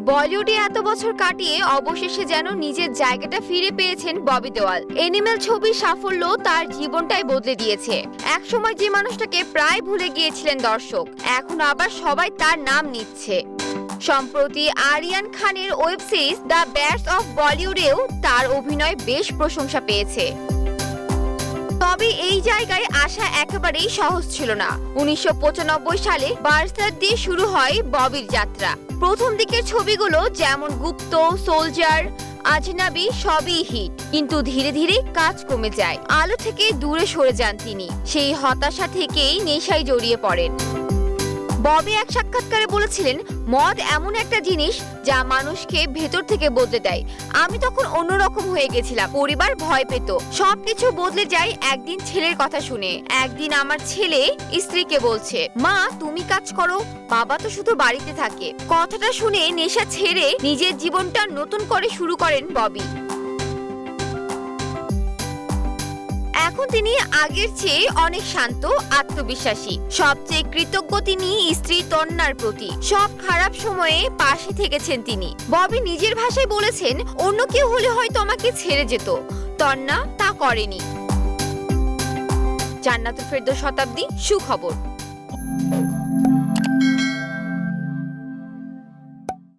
বলিউডে এত বছর কাটিয়ে অবশেষে যেন নিজের জায়গাটা ফিরে পেয়েছেন ববি দেওয়াল। এনিমেল ছবির সাফল্য তার জীবনটাই বদলে দিয়েছে। একসময় যে মানুষটাকে প্রায় ভুলে গিয়েছিলেন দর্শক, এখন আবার সবাই তার নাম নিচ্ছে। সম্প্রতি আরিয়ান খানের web series the bads of বলিউডেও তার অভিনয় বেশ প্রশংসা পেয়েছে। তবে এই জায়গায় আসা একেবারেই সহজ ছিল না। 1995 সালে বার্সাত দিয়ে শুরু হয় ববির যাত্রা। প্রথম দিকের ছবিগুলো যেমন গুপ্ত, সোলজার, আজনাবি সবই হিট, কিন্তু ধীরে ধীরে কাজ কমে যায়। আলো থেকে দূরে সরে যান তিনি। সেই হতাশা থেকেই নেশায় জড়িয়ে পড়েন। ববি এক সাক্ষাৎকারে বলেছিলেন, মদ এমন একটা জিনিস যা মানুষকে ভেতর থেকে বদলে দেয়। আমি তখন অন্যরকম হয়ে গেছিলাম। পরিবার ভয় পেত। সবকিছু বদলে যায় একদিন ছেলের কথা শুনে। একদিন আমার ছেলে স্ত্রীকে বলছে, মা তুমি কাজ করো, বাবা তো শুধু বাড়িতে থাকে। কথাটা শুনে নেশা ছেড়ে নিজের জীবনটা নতুন করে শুরু করেন ববি। এখন তিনি আগের চেয়ে অনেক শান্ত, আত্মবিশ্বাসী। সবচেয়ে কৃতজ্ঞ তিনি স্ত্রী তন্নার প্রতি। সব খারাপ সময়ে পাশে থেকেছেন তিনি। ববি নিজের ভাষায় বলেছেন, অন্য কেউ হলে হয়তো আমাকে ছেড়ে যেত, তন্না তা করেনি। জান্নাতুল ফেরদৌস শতাব্দী, সুখবর।